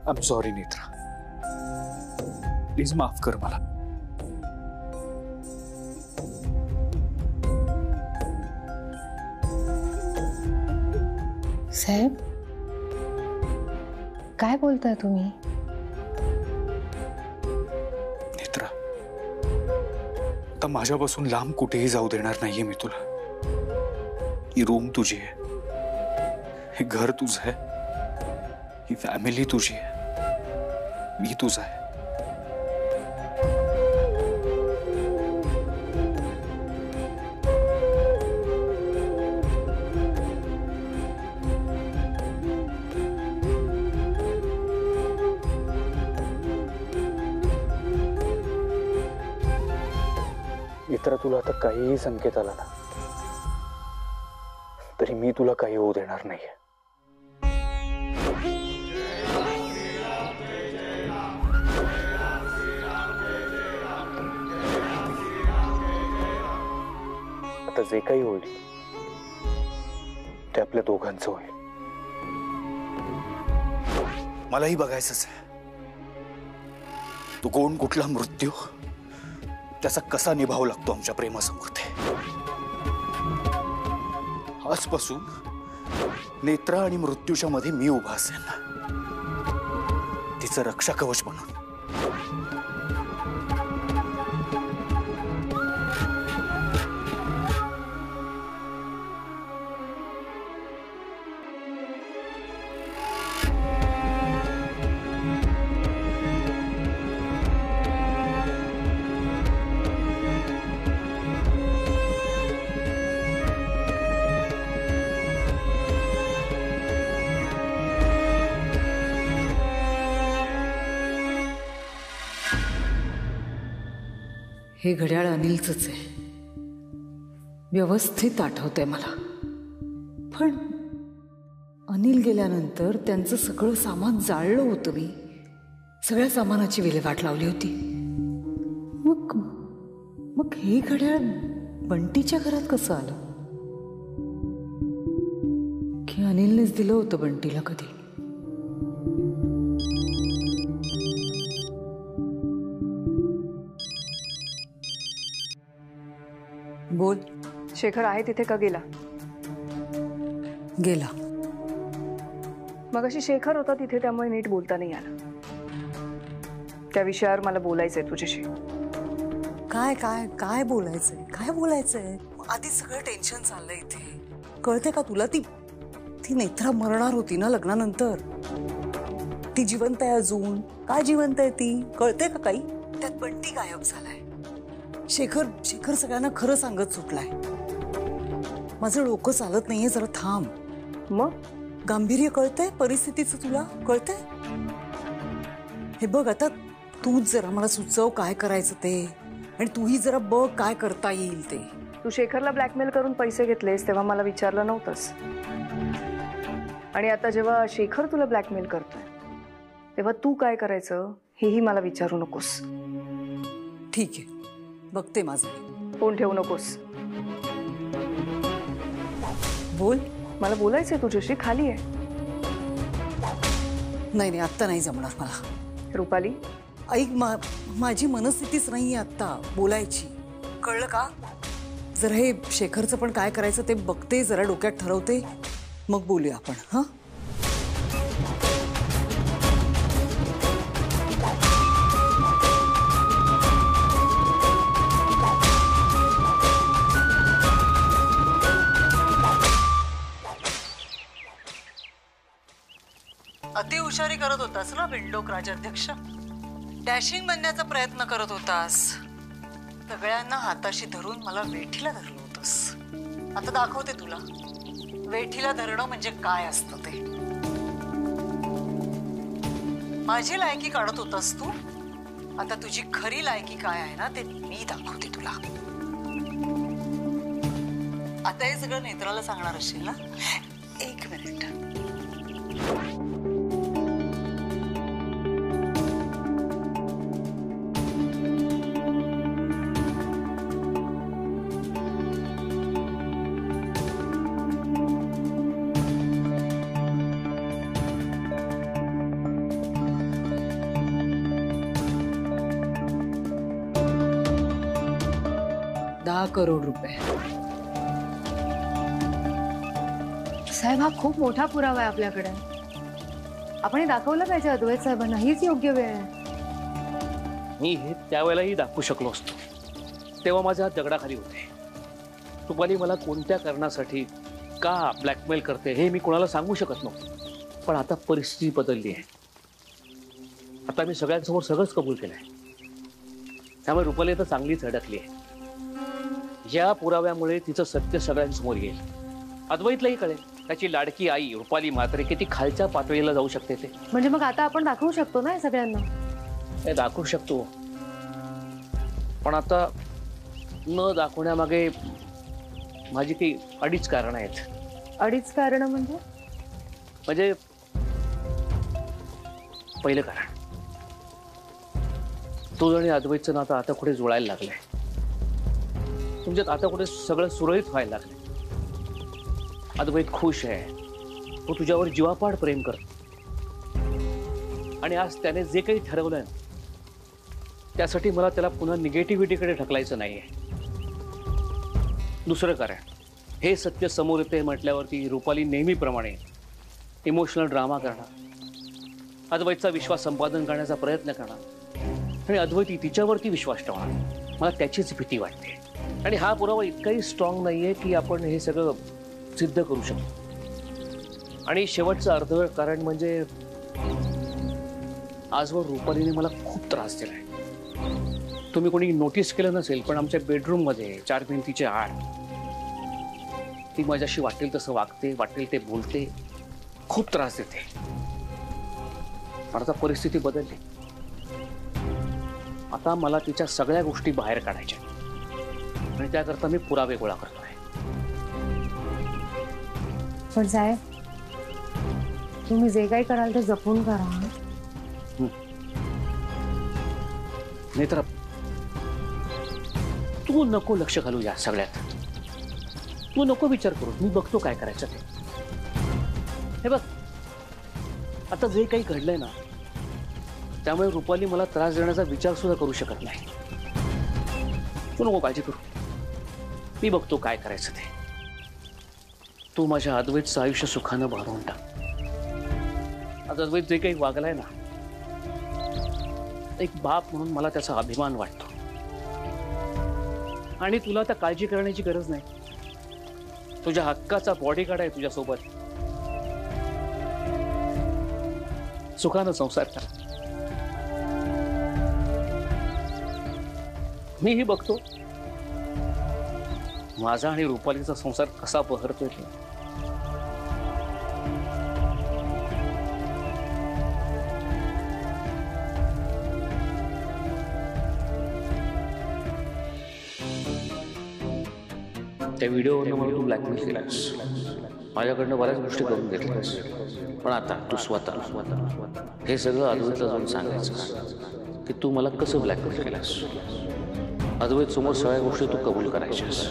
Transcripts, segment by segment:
I am sorry Netra, please माफ कर मला. साहेब, काय बोलताय तुम्ही? नेत्रा, आता माझ्यापासून लांब कुठेही जाऊ देणार नाहीये मी तुला. ही रूम तुझी आहे, हे घर तुझं आहे, ही फॅमिली तुझी आहे, मी तुझा आहे. इतर तुला आता काहीही संकेत आला ना तरी मी तुला काही होऊ देणार नाहीये. आता जे काही होईल ते आपल्या दोघांचं होईल. मलाही बघायचंच आहे तो कोण कुठला मृत्यू त्याचा कसा निभाव लागतो आमच्या प्रेमासमोर. ते आजपासून नेत्रा आणि मृत्यूच्या मध्ये मी उभा असेल, तिचं रक्षा कवच म्हणून. हे घड्याळ अनिलचंच आहे, व्यवस्थित आठवतंय मला. पण अनिल गेल्यानंतर त्यांचं सगळं सामान जाळलं होतं मी. सगळ्या सामानाची विल्हेवाट लावली होती. मग हे घड्याळ बंटीच्या घरात कसं आलं? की अनिलनेच दिलं होतं बंटीला कधी? बोल. शेखर आहे तिथे का गेला? गेला. मग अशी शेखर होता तिथे, त्यामुळे नीट बोलता नाही आलं. त्या विषयावर मला बोलायचंय तुझ्याशी. काय काय काय बोलायचंय? काय बोलायचंय? आधी सगळं टेन्शन चाललंय इथे. कळते का तुला? ती नेत्रा मरणार होती ना लग्नानंतर. ती जिवंत आहे अजून. काय जिवंत आहे ती? कळते का काही? त्यात बंटी गायब झालाय. शेखर सगळ्यांना खरं सांगत सुटलाय. माझं डोकं चालत नाहीये, जरा थांब. मग गांभीर्य कळतंय परिस्थितीचं तुला? कळतंय? हे बघ, आता तूच जरा मला सुचव काय करायचं ते, आणि तूही जरा बघ काय करता येईल ते. तू शेखरला ब्लॅकमेल करून पैसे घेतलेस तेव्हा मला विचारलं नव्हतंस, आणि आता जेव्हा शेखर तुला ब्लॅकमेल करतोय तेव्हा तू काय करायचं हेही मला विचारू नकोस. ठीक आहे, बघते माझं. फोन ठेवू नकोस. बोल. मला बोलायचंय तुझ्याशी. खाली आहे. नाही आत्ता नाही जमणार मला. रुपाली ऐक, माझी मनस्थितीच नाहीये आत्ता बोलायची, कळलं का? जर हे शेखरचं पण काय करायचं ते बघते, जरा डोक्यात ठरवते, मग बोलूया आपण. हां, अति हुशारी करत होतास ना बिल्डोक राजाध्यक्ष. डॅशिंग बनण्याचा प्रयत्न करत होतास. सगळ्यांना हाताशी धरून मला वेठीला धरलं होतंस. आता दाखवते तुला वेठीला धरणं म्हणजे काय असतं ते. माझी लायकी काढत होतास तू. आता तुझी खरी लायकी काय आहे ना ते मी दाखवते तुला. आता हे सगळं नेत्राला सांगणार असेल ना? एक मिनिट. 14 करोड रुपये. साहेब, हा खूप मोठा पुरावा आहे आपल्याकडे. आपण हे दाखवलं पाहिजे अद्वैत साहेबांना. हीच योग्य वेळ आहे. मी हे त्यावेळेलाही दाखवू शकलो असतो. तेव्हा माझ्या हात दगडाखाली होते. रुपाली मला कोणत्या कारणासाठी का ब्लॅकमेल करते हे मी कोणाला सांगू शकत नव्हतो. पण आता परिस्थिती बदलली आहे. आता मी सगळ्यांसमोर सगळंच कबूल केलंय. त्यामुळे रुपाली आता चांगलीच अडकली आहे. या पुराव्यामुळे तिचं सत्य सगळ्यांसमोर येईल. अद्वैतलाही कळेल त्याची लाडकी आई रुपाली म्हात्रे किती खालच्या पातळीला जाऊ शकते ते. म्हणजे मग आता आपण दाखवू शकतो ना हे सगळ्यांना. हे दाखवू शकतो, पण आता न दाखवण्यामागे माझी काही अडीच कारणं आहेत. अडीच कारण म्हणजे? म्हणजे पहिलं कारण, तू आणि अद्वैतचं नातं आता कुठे जुळायला लागलंय. तुमच्यात आता कुठे सगळं सुरळीत व्हायला लागलंय. अद्वैत खुश आहे. तो तुझ्यावर जीवापाड प्रेम करतो. आणि आज त्याने जे काही ठरवलंय त्यासाठी मला त्याला पुन्हा निगेटिव्हिटीकडे ढकलायचं नाहीये. दुसरं कारण, हे सत्य समोर येते म्हटल्यावरती रुपाली नेहमीप्रमाणे इमोशनल ड्रामा करणार, अद्वैतचा विश्वास संपादन करण्याचा प्रयत्न करणार आणि अद्वैती तिच्यावरती विश्वास ठेवणार. मला त्याचीच भीती वाटते. आणि हा पुरावा इतकाही स्ट्रॉंग नाहीये की आपण हे सगळं सिद्ध करू शकतो. आणि शेवटचं अर्धवट कारण म्हणजे आजवर रुपालीने मला खूप त्रास दिलाय. तुम्ही कोणी नोटीस केलं नसेल, पण आमच्या बेडरूम मध्ये 4 भिंतीच्या आड ती माझ्याशी वाटेल तसं वागते, वाटेल ते बोलते, खूप त्रास देते. पण आता परिस्थिती बदलली. आता मला तिच्या सगळ्या गोष्टी बाहेर काढायच्या आणि त्याकरता मी पुरावे गोळा करतोय. पण साहेब, तुम्ही जे काही कराल ते जपून करा. नाही तर तू नको लक्ष घालू या सगळ्यात. तू नको विचार करू. मी बघतो काय करायचं ते. हे बघ, आता जे काही घडलंय ना, त्यामुळे रुपाली मला त्रास देण्याचा विचार सुद्धा करू शकत नाही. तू नको काळजी करू. मी बघतो काय करायचं ते. तू माझ्या अद्वैतचं आयुष्य सुखानं भरून टाक. आता अद्वैत जे काही वागलाय ना, एक बाप म्हणून मला त्याचा अभिमान वाटतो. आणि तुला आता काळजी करण्याची गरज नाही. तुझ्या हक्काचा बॉडीगार्ड आहे तुझ्यासोबत. सुखानं संसार कर. मीही बघतो माझा आणि रुपालीचा संसार कसा बहरतोय ते. त्या व्हिडिओवरनं मला तू ब्लॅकमेल केलास. माझ्याकडनं बऱ्याच गोष्टी करून घेतल्यास. पण आता तू स्वतः हे सगळं अद्वैतला जाऊन सांगायचं की तू मला कसं ब्लॅकमेल केलास. अद्वैत समोर सगळ्या गोष्टी तू कबूल करायच्यास.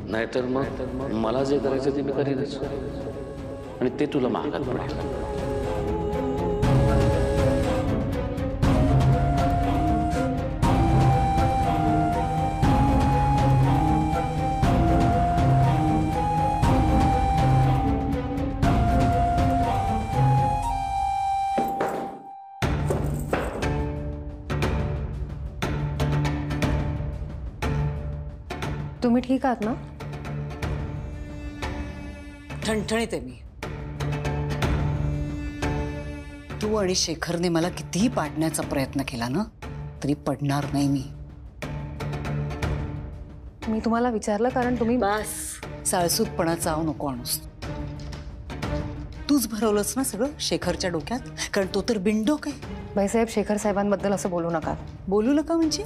नाहीतर मग मला जे करायचं ते मी करीनच आणि ते तुला महागात पडेल. तुम्ही ठीक आहात ना? ठणठणीत आहे मी. तू आणि शेखरने मला कितीही पाडण्याचा प्रयत्न केला ना, तरी पडणार नाही मी. मी तुम्हाला विचारलं कारण तुम्ही बस साळसूतपणा चाव नको आणूस. तूच भरवलंस ना सगळं शेखरच्या डोक्यात, कारण तो तर बिंडोक आहे. बाईसाहेब, शेखर साहेबांबद्दल असं बोलू नका. बोलू नका म्हणजे?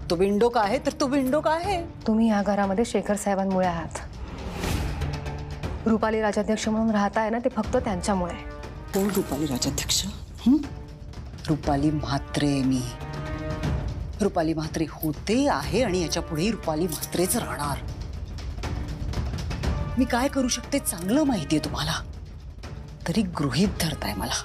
तो बिंडोक आहे तर तो बिंडोक आहे. तुम्ही या घरामध्ये शेखर साहेबांमुळे आहात. रुपाली राजाध्यक्ष म्हणून राहताय ना, ते फक्त त्यांच्यामुळे. कोण रुपाली राजाध्यक्ष? रुपाली म्हात्रे. मी रुपाली म्हात्रे होते, आहे आणि याच्या पुढे रुपाली म्हात्रेच राहणार. मी काय करू शकते चांगलं माहितीये तुम्हाला, तरी गृहीत धरताय मला.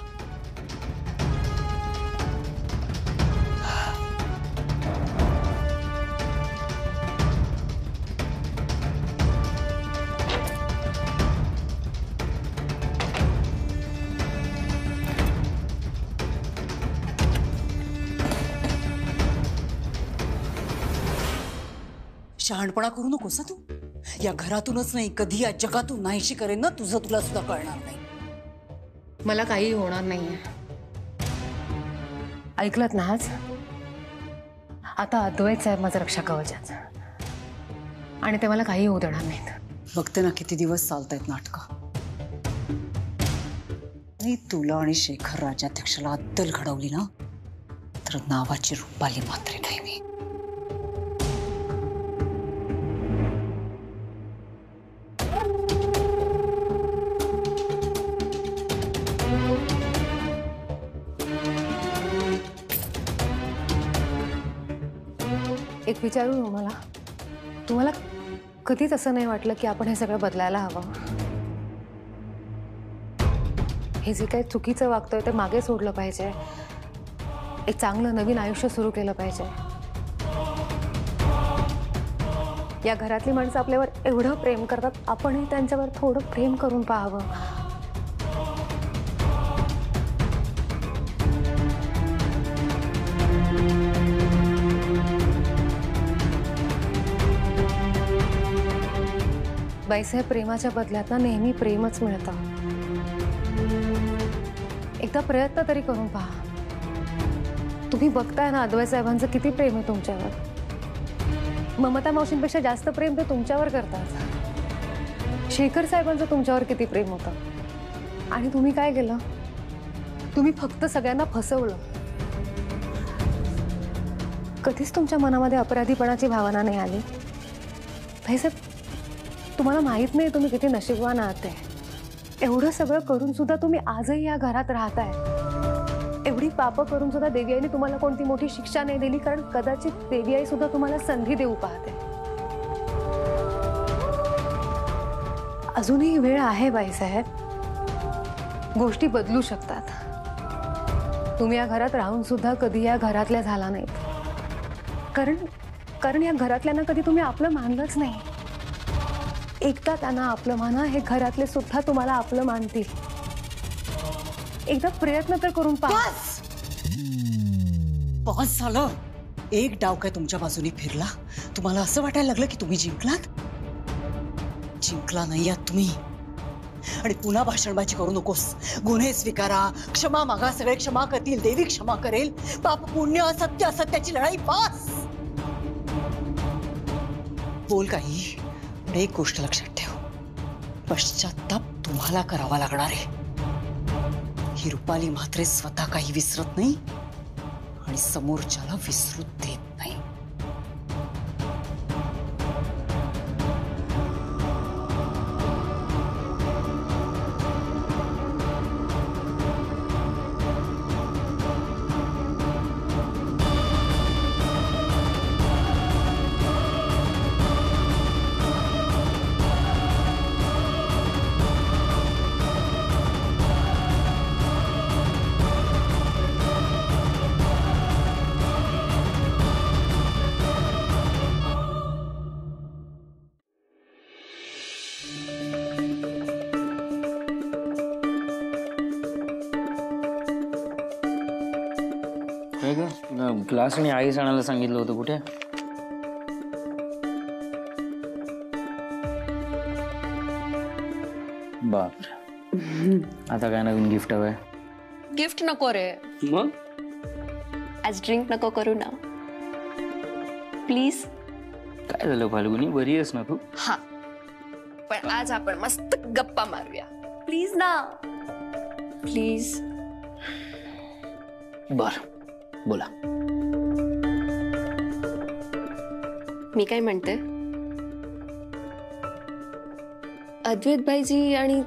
शहाणपणा करू नकोस तू. या घरातूनच नाही, कधी या जगातून नाहीशी करेन ना तुझं, तुला सुद्धा कळणार नाही. मला काही होणार नाहीये. ऐकलत ना आज? आता अद्वैत साहेब माझं रक्षा कवचाच, आणि ते मला काही होऊ देणार नाहीत. बघते ना किती दिवस चालतायत नाटकं. मी तुला आणि शेखर राजाध्यक्षाला अद्दल घडवली ना, तर नावाची रुपाली मात्रे नाही मी. एक विचारू तुम्हाला, तुम्हाला कधीच असं नाही वाटलं की आपण हे सगळं बदलायला हवं? हे जे काही चुकीचं वागतोय ते मागे सोडलं पाहिजे, एक चांगलं नवीन आयुष्य सुरू केलं पाहिजे. या घरातली माणसं आपल्यावर एवढं प्रेम करतात, आपणही त्यांच्यावर थोडं प्रेम करून पाहावं. बाईसाहेब, प्रेमाच्या बदल्यात ना नेहमी प्रेमच मिळतं. एकदा प्रयत्न तरी करून पहा. तुम्ही बघताय ना अद्वैत साहेबांचं किती प्रेम आहे तुमच्यावर. ममता मावशींपेक्षा जास्त प्रेम ते तुमच्यावर करतात. शेखर साहेबांचं तुमच्यावर किती प्रेम होतं, आणि तुम्ही काय केलं? तुम्ही फक्त सगळ्यांना फसवलं. कधीच तुमच्या मनामध्ये अपराधीपणाची भावना नाही आली. भाईसाहेब, तुम्हाला माहित नाही तुम्ही किती नशीबवान आहात ते. एवढं सगळं करून सुद्धा तुम्ही आजही या घरात राहताय. एवढी पापं करून सुद्धा देवी आईने तुम्हाला कोणती मोठी शिक्षा नाही दिली, कारण कदाचित देवी आई सुद्धा तुम्हाला संधी देऊ पाहते. अजूनही वेळ आहे बाईसाहेब, गोष्टी बदलू शकतात. तुम्ही या घरात राहून सुद्धा कधी या घरातल्या झाला नाहीत, कारण या घरातल्यांना कधी तुम्ही आपलं मानलंच नाही. एकदा त्यांना आपलं माना, हे घरातले सुद्धा तुम्हाला आपलं मानतील. एकदा प्रयत्न तर करून पहा. बस झालं. एक डाव काय तुमच्या बाजूने फिरला, तुम्हाला असं वाटायला लागलं की तुम्ही जिंकलात. जिंकला नाही आहात तुम्ही. आणि पुन्हा भाषणबाजी करू नकोस. गुन्हे स्वीकारा, क्षमा मागा, सगळे क्षमा करतील, देवी क्षमा करेल. पाप पुण्य, असत्य असत्याची लढाई पास. बोल काही, पण एक गोष्ट लक्षात ठेव, पश्चाताप तुम्हाला करावा लागणार आहे. ही रुपाली मात्र स्वतः काही विसरत नाही आणि समोरच्याला विसरू देत नाही. ग्लास आणि आईस आणायला सांगितलं होतं. कुठे? बापरे, आता काय नवीन गिफ्ट हवंय? गिफ्ट नको रे. मग आज ड्रिंक नको करू ना प्लीज. काय झालं फाल्गुनी, बरी आहेस ना तू? हा, पण आज आपण मस्त गप्पा मारूया प्लीज ना, प्लीज. बर, बोला. मी काय म्हणते, अद्वैत भाईजी आणि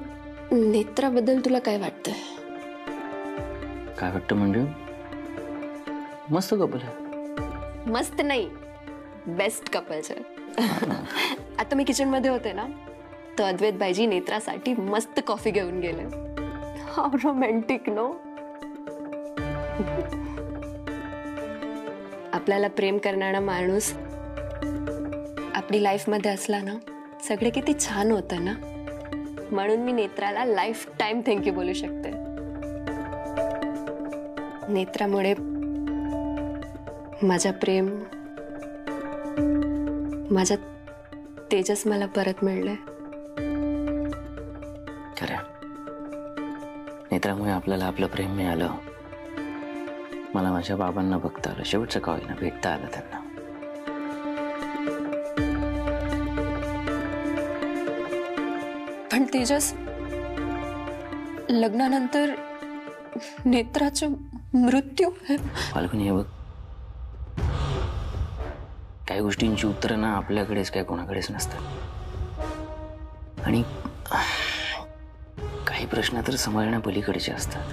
नेत्राबद्दल तुला काय वाटतंय? काय वाटतं म्हणजे? मस्त कपल आहे. मस्त नाही, बेस्ट कपल्स आहे. आता मी किचन मध्ये होते ना, तर अद्वैत भाईजी नेत्रासाठी मस्त कॉफी घेऊन गेले. How romantic no. आपल्याला प्रेम करणारा माणूस आपली लाईफ मध्ये असला ना, सगळे किती छान होतं ना. म्हणून मी नेत्राला लाईफ टाइम थँक्यू बोलू शकते. नेत्रामुळे माझा प्रेम माझ्या तेजस मला परत मिळलंय. खरं नेत्रामुळे आपल्याला आपलं प्रेम मिळालं. मला माझ्या बाबांना बघता आलं, शेवटचं का होईना भेटता आलं त्यांना. पण तेजस, लग्नानंतर नेत्राचा मृत्यू. फाल्गुनी, हे बघ, काही गोष्टींची उत्तरं ना आपल्याकडेच काय कोणाकडेच नसतात. आणि काही प्रश्न तर समजण्या पलीकडचे असतात.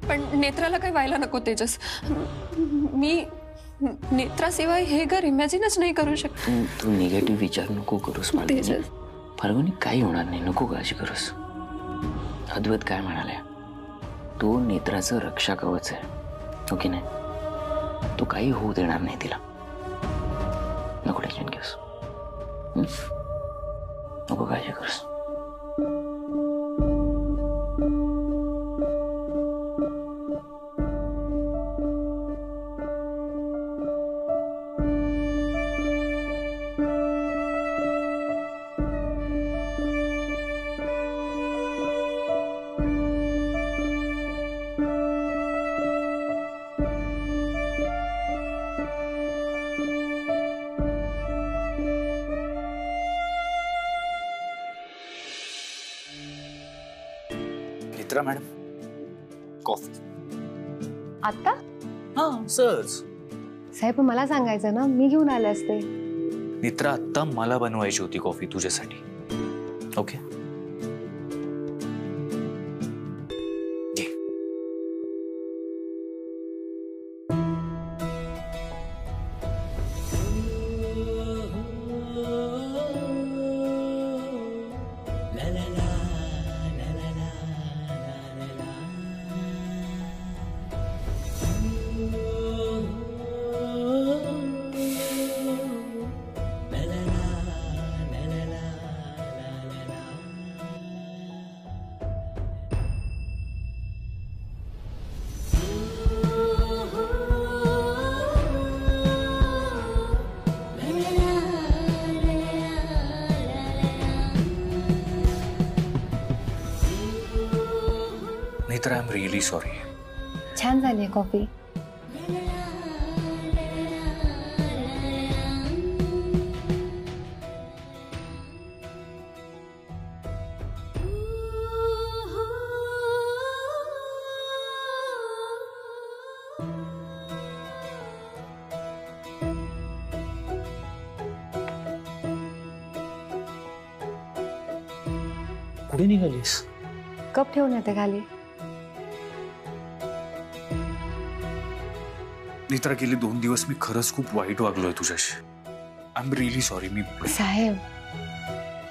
पण नेत्राला काही व्हायला नको तेजस. मी नेत्राशिवाय हे घर इमॅजिनच नाही करू शकत. तू निगेटिव्ह विचार नको करूस फाल्गुनी. फाल्गुनी, काही होणार नाही, नको काळजी करूस. अद्वैत काय म्हणाले, तो नेत्राचं रक्षा कवच आहे, ओके नाही? तो काही होऊ देणार नाही तिला. नको टेन्शन घेऊस, नको काळजी करूस. Netra madam, coffee. आता हा सहज. साहेब, मला सांगायचं ना, मी घेऊन आले असते. नेत्रा, आत्ता मला बनवायची होती कॉफी तुझ्यासाठी. ओके, घे. Netra, I am really sorry. छान झाली आहे कॉफी. कुठे निघालीस? कप ठेवून येते खाली. नेत्रा, गेले 2 दिवस मी खरंच खूप वाईट वागलोय तुझ्याशी. I am really sorry. मी साहेब,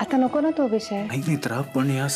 आता नको ना तो विषय. नाही नेत्रा, पण या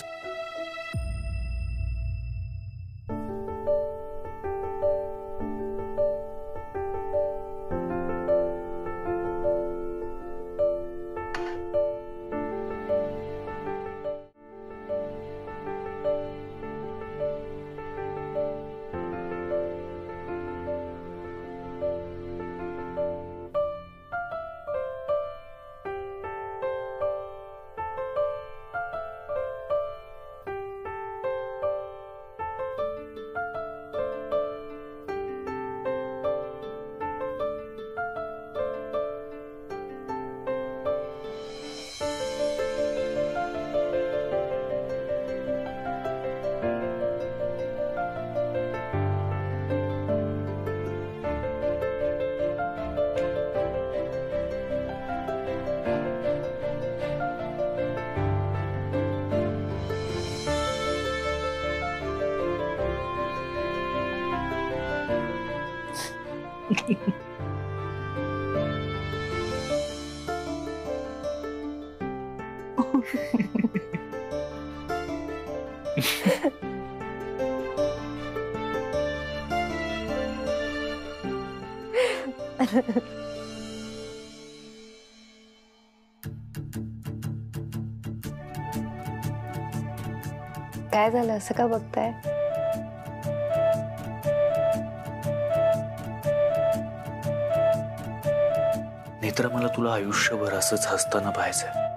काय झालं, असं का बघताय? नेत्रा, मला तुला आयुष्यभर असंच हसताना पाहायचंय.